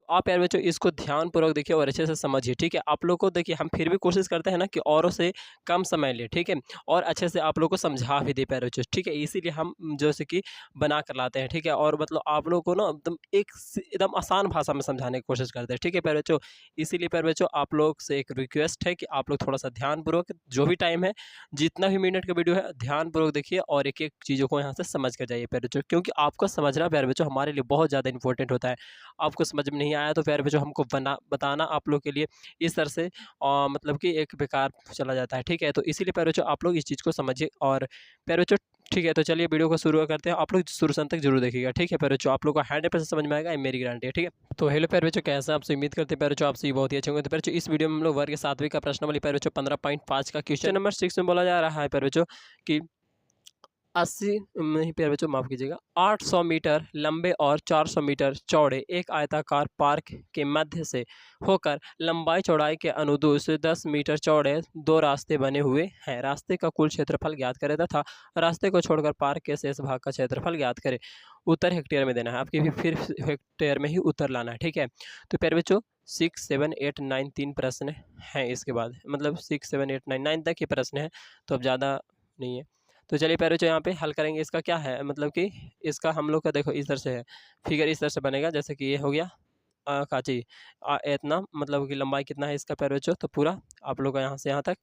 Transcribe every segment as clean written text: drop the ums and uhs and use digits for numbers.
आप यार बच्चों इसको ध्यानपूर्वक देखिए और अच्छे से समझिए, ठीक है। आप लोग को देखिए हम फिर भी कोशिश करते हैं ना कि औरों से कम समय लें, ठीक है, और अच्छे से आप लोग को समझा भी दे प्यारे बच्चों, ठीक है। इसीलिए हम जैसे कि बना कर लाते हैं, ठीक है, और मतलब आप लोगों को ना एकदम आसान भाषा में समझाने की कोशिश करते हैं, ठीक है प्यारे बच्चों। इसीलिए प्यारे बच्चों आप लोग से एक रिक्वेस्ट है कि आप लोग थोड़ा सा ध्यानपूर्वक जो भी टाइम है, जितना भी मिनट का वीडियो है, ध्यानपूर्वक देखिए और एक एक चीज़ों को यहाँ से समझ कर जाइए प्यारे बच्चों, क्योंकि आपको समझना प्यारे बच्चों हमारे लिए बहुत ज़्यादा इंपॉर्टेंट होता है। आपको समझ में नहीं आया तो प्यारे बच्चों हमको बताना आप लोग के लिए इस तरह से मतलब कि एक बेकार चला जाता है, ठीक है। तो इसीलिए प्यारे बच्चों आप लोग इस चीज़ को समझिए और प्यारे बच्चों, ठीक है। तो चलिए वीडियो को शुरू करते हैं, आप लोग शुरू से अंत तक जरूर देखिएगा, ठीक है प्यारे बच्चों। आप लोग को 100% समझ में आएगा, ये मेरी गारंटी है, ठीक है। तो हेलो प्यारे बच्चों, कैसे हैं आपसे, उम्मीद करते हैं प्यारे बच्चों आपसे बहुत ही अच्छे होंगे। तो प्यारे बच्चों इस वीडियो में हम लोग वर्ग 7वीं का प्रश्न वाली प्यारे बच्चों 15.5 का क्वेश्चन नंबर 6 में बोला जा रहा है प्यारे बच्चों कि 80 नहीं प्यारे बच्चों माफ़ कीजिएगा, 800 मीटर लंबे और 400 मीटर चौड़े एक आयताकार पार्क के मध्य से होकर लंबाई चौड़ाई के अनुदिश से 10 मीटर चौड़े दो रास्ते बने हुए हैं। रास्ते का कुल क्षेत्रफल ज्ञात करें तथा रास्ते को छोड़कर पार्क के शेष भाग का क्षेत्रफल ज्ञात करें। उत्तर हेक्टेयर में देना है, आपकी भी फिर हेक्टेयर में ही उत्तर लाना है, ठीक है। तो प्यारे बच्चों 6, 7, 8, 9 3 प्रश्न हैं इसके बाद, मतलब 6, 7, 8, 9 तक के प्रश्न है, तो अब ज़्यादा नहीं है। तो चलिए प्यारे बच्चों यहाँ पे हल करेंगे। इसका क्या है, मतलब कि इसका हम लोग का देखो इस तरह से है, फिगर इस तरह से बनेगा, जैसे कि ये हो गया काची इतना, मतलब कि लंबाई कितना है इसका प्यारे बच्चों, तो पूरा आप लोग का यहाँ से यहाँ तक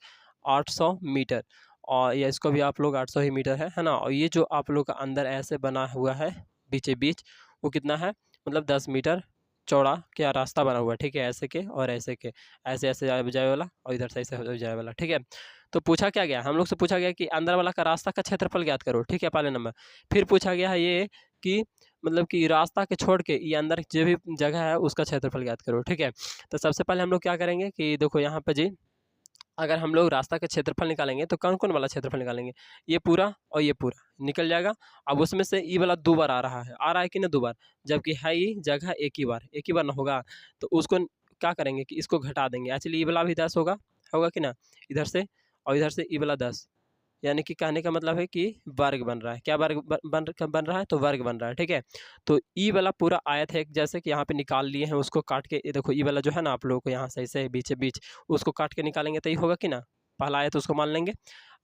800 मीटर, और या इसको भी आप लोग 800 ही मीटर है ना। और ये जो आप लोग का अंदर ऐसे बना हुआ है बीचे बीच, वो कितना है, मतलब 10 मीटर चौड़ा क्या रास्ता बना हुआ है, ठीक है, ऐसे के और ऐसे के, ऐसे ऐसे जाए वाला और इधर से ऐसे हो जाए वाला, ठीक है। तो पूछा क्या गया, हम लोग से पूछा गया कि अंदर वाला का रास्ता का क्षेत्रफल ज्ञात करो, ठीक है, पहले नंबर। फिर पूछा गया है ये कि मतलब कि रास्ता के छोड़ के ये अंदर जो भी जगह है उसका क्षेत्रफल ज्ञात करो, ठीक है। तो सबसे पहले हम लोग क्या करेंगे कि देखो यहाँ पे जी, अगर हम लोग रास्ता का क्षेत्रफल निकालेंगे तो कौन कौन वाला क्षेत्रफल निकालेंगे, ये पूरा और ये पूरा निकल जाएगा। अब उसमें से ई वाला 2 बार आ रहा है कि ना 2 बार, जबकि है ये जगह एक ही बार ना होगा, तो उसको क्या करेंगे कि इसको घटा देंगे। एक्चुअली ई वाला भी 10 होगा, होगा कि ना, इधर से और इधर से ई वाला 10, यानी कि कहने का मतलब है कि वर्ग बन रहा है, क्या वर्ग बन रहा है, तो वर्ग बन रहा है, ठीक है। तो ई वाला पूरा आयत है, जैसे कि यहाँ पे निकाल लिए हैं, उसको काट के ये देखो ई वाला जो है ना आप लोगों को यहाँ से ऐसे बीच बीच उसको काट के निकालेंगे तो ये होगा कि ना, पहला आयत उसको मान लेंगे।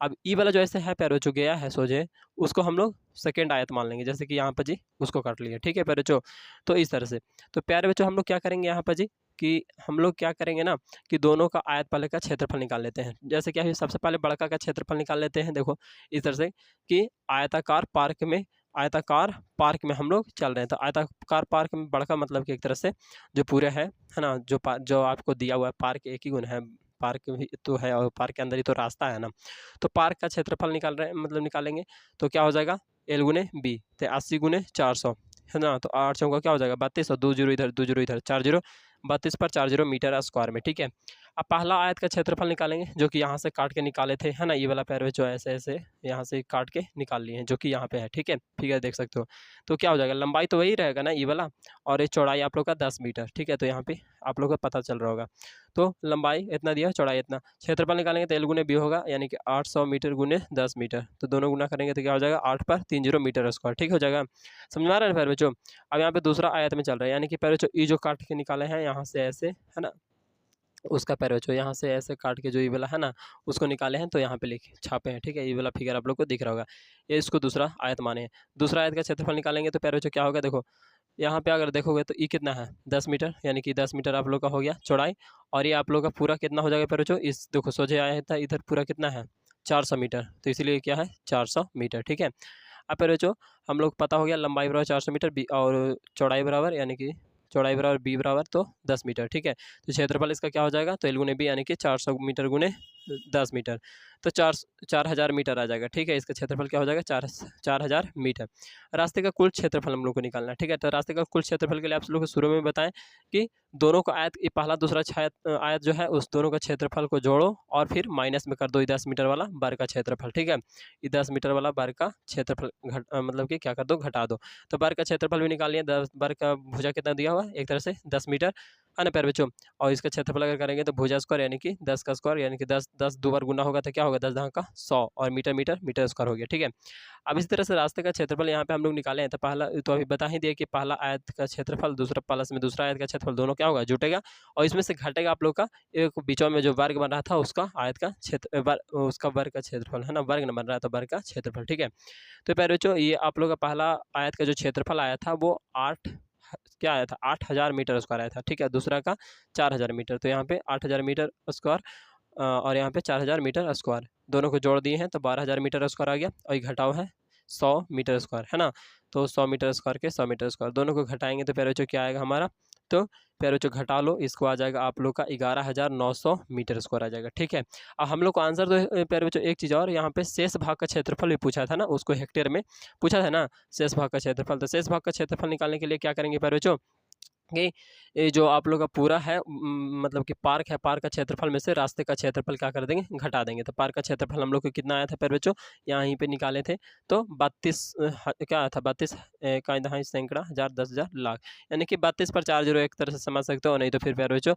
अब ई वाला जो ऐसे है पैरो जो गया है सोझे, उसको हम लोग सेकेंड आयत मान लेंगे, जैसे कि यहाँ पर जी उसको काट लिए, ठीक है प्यारे बच्चों। तो इस तरह से, तो प्यारे बच्चों हम लोग क्या करेंगे यहाँ पर जी कि हम लोग क्या करेंगे ना कि दोनों का आयत पहले का क्षेत्रफल निकाल लेते हैं। जैसे क्या है, सबसे पहले बड़का का क्षेत्रफल निकाल लेते हैं, देखो इस तरह से कि आयताकार पार्क में हम लोग चल रहे हैं, तो आयताकार पार्क में बड़का मतलब कि एक तरह से जो पूरे है ना, जो आपको दिया हुआ है पार्क एक ही गुण है, पार्क भी तो है और पार्क के अंदर ही तो रास्ता है ना। तो पार्क का क्षेत्रफल निकाल रहे हैं, मतलब निकालेंगे तो क्या हो जाएगा, एल गुने बी, तो 80 गुने 400 है ना, तो 8 का क्या हो जाएगा 32, और 2 जीरो इधर 2 जीरो इधर 4 जीरो 32 पर 4 जीरो मीटर स्क्वायर में, ठीक है। अब पहला आयत का क्षेत्रफल निकालेंगे, जो कि यहाँ से काट के निकाले थे, है ना, ये वाला पैर जो ऐसे ऐसे यहाँ से काट के निकाल लिए हैं, जो कि यहाँ पे है, ठीक है, फिगर देख सकते हो। तो क्या हो जाएगा, लंबाई तो वही रहेगा ना ये वाला, और ये चौड़ाई आप लोग का 10 मीटर, ठीक है। तो यहाँ पे आप लोग को पता चल रहा होगा, तो लंबाई इतना दिया, चौड़ाई इतना, क्षेत्रफल निकालेंगे तो एल गुने बी होगा, यानी कि 800 मीटर गुने 10 मीटर, तो दोनों गुना करेंगे तो क्या हो जाएगा 8 पर 30 मीटर स्क्वायर, ठीक हो जाएगा। समझ में आ रहा है पैर बच्चों। अब यहाँ पे दूसरा आयत में चल रहा है, यानी कि पैर बच्चों ये जो काट के निकाले हैं यहाँ से ऐसे, है ना, उसका पैर बच्चों यहाँ से ऐसे काट के जो ये वाला है ना उसको निकाले हैं, तो यहाँ पे लिख छापे हैं, ठीक है। ये वाला फिगर आप लोग को दिख रहा होगा, ये इसको दूसरा आयत माने हैं। दूसरा आयत का क्षेत्रफल निकालेंगे तो पैर बच्चों क्या होगा, देखो यहाँ पे अगर देखोगे तो ई कितना है 10 मीटर, यानी कि 10 मीटर आप लोग का हो गया चौड़ाई, और ये आप लोग का पूरा कितना हो जाएगा पैर बच्चों, इस देखो सोझे आया था इधर पूरा कितना है 400 मीटर, तो इसीलिए क्या है 400 मीटर, ठीक है। अब पैर बच्चों हम लोग पता हो गया लंबाई बराबर 400 मीटर बी, और चौड़ाई बराबर, यानी कि चौड़ाई बराबर बी बराबर तो 10 मीटर, ठीक है। तो क्षेत्रफल इसका क्या हो जाएगा, तो एल गुने बी, यानी कि 400 मीटर गुने 10 मीटर, तो 4000 मीटर आ जाएगा, ठीक है। इसका क्षेत्रफल क्या हो जाएगा 4000 मीटर। रास्ते का कुल क्षेत्रफल हम लोग को निकालना है, ठीक है। तो रास्ते का कुल क्षेत्रफल के लिए आप लोग को शुरू में बताएं कि दोनों का आयत, ये पहला दूसरा आयत जो है उस दोनों का क्षेत्रफल को जोड़ो और फिर माइनस में कर दो 10 मीटर वाला बार का क्षेत्रफल, ठीक है। ये 10 मीटर वाला बार का क्षेत्रफल मतलब कि क्या कर दो, घटा दो। तो बार का क्षेत्रफल भी निकाल लिया, 10 बार का भुजा कितना दिया हुआ है, एक तरह से 10 मीटर, है ना प्यारे बच्चों। और इसका क्षेत्रफल अगर करेंगे तो भुजा स्क्वायर यानी कि 10 का स्क्वायर यानी कि 10 दो बार गुना होगा तो क्या होगा 10 10 का 100 और मीटर मीटर मीटर स्क्वायर हो गया, ठीक है। अब इस तरह से रास्ते का क्षेत्रफल यहाँ पे हम लोग निकाले हैं, तो पहला तो अभी बता ही दिया कि पहला आयत का क्षेत्रफल दूसरा प्लस में दूसरा आयत का क्षेत्रफल दोनों क्या होगा जुटेगा, और इसमें से घटेगा आप लोग का एक बीचों में जो वर्ग बन रहा था उसका आयत का क्षेत्र उसका वर्ग का क्षेत्रफल, है ना, वर्ग न बन रहा था वर्ग का क्षेत्रफल, ठीक है। तो प्यारे बच्चों ये आप लोग का पहला आयत का जो क्षेत्रफल आया था वो 8 क्या आया था 8000 मीटर स्क्वायर आया था, ठीक है। दूसरा का 4000 मीटर, तो यहाँ पे 8000 मीटर स्क्वायर और यहाँ पे 4000 मीटर स्क्वायर दोनों को जोड़ दिए हैं तो 12000 मीटर स्क्वायर आ गया, और ये घटाव है 100 मीटर स्क्वायर, है ना। तो 100 मीटर स्क्वायर के 100 मीटर स्क्वायर दोनों को घटाएंगे तो प्यारे बच्चों क्या आएगा हमारा, तो प्यारे बच्चों घटा लो, इसको आ जाएगा आप लोग का 11900 मीटर स्क्वायर आ जाएगा, ठीक है। अब हम लोग को आंसर तो प्यारे बच्चों एक चीज़ और, यहाँ पे शेष भाग का क्षेत्रफल भी पूछा था ना, उसको हेक्टेयर में पूछा था ना शेष भाग का क्षेत्रफल, तो शेष भाग का क्षेत्रफल निकालने के लिए क्या करेंगे प्यारे बच्चों कि ये जो आप लोग का पूरा है मतलब कि पार्क है, पार्क का क्षेत्रफल में से रास्ते का क्षेत्रफल क्या कर देंगे घटा देंगे, तो पार्क का क्षेत्रफल हम लोग को कितना आया था प्यारे बच्चों, यहीं पे निकाले थे तो 32 क्या आया था 32 का दहाई सैकड़ा हज़ार 10,000 लाख, यानी कि 32 पर 4 जीरो एक तरह से समझ सकते हो, नहीं तो फिर प्यारे बच्चों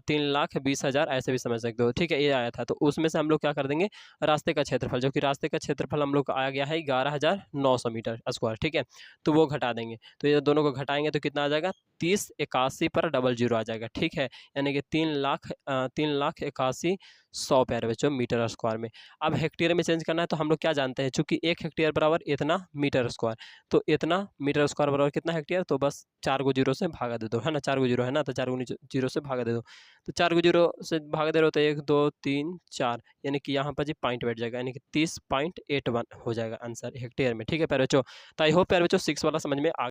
3,20,000 ऐसे भी समझ सकते हो, ठीक है। ये आया था तो उसमें से हम लोग क्या कर देंगे रास्ते का क्षेत्रफल, जो कि रास्ते का क्षेत्रफल हम लोग का आ गया है 11,900 मीटर स्क्वायर, ठीक है। तो वो घटा देंगे, तो ये दोनों को घटाएंगे तो कितना आ जाएगा 3081 पर डबल जीरो आ जाएगा, ठीक है। यानी कि 3,81,100 प्यारे बच्चों मीटर स्क्वायर में। अब हेक्टेयर में चेंज करना है तो हम लोग क्या जानते हैं, चूंकि 1 हेक्टेयर बराबर इतना मीटर स्क्वायर, तो इतना मीटर स्क्वायर बराबर कितना हेक्टेयर, तो बस 4 को जीरो से भागा दे दो, है ना, 4 को जीरो है ना, तो 4 को जीरो से भागा दे दो, तो 4 को जीरो से भागा दे रहे हो तो 1 2 3 4 यानी कि यहाँ पर जी पॉइंट बैठ जाएगा, यानी कि 30.81 हो जाएगा आंसर हेक्टेयर में, ठीक है प्यारे बच्चों। तो आई होप प्यारे बच्चों 6 वाला समझ में आ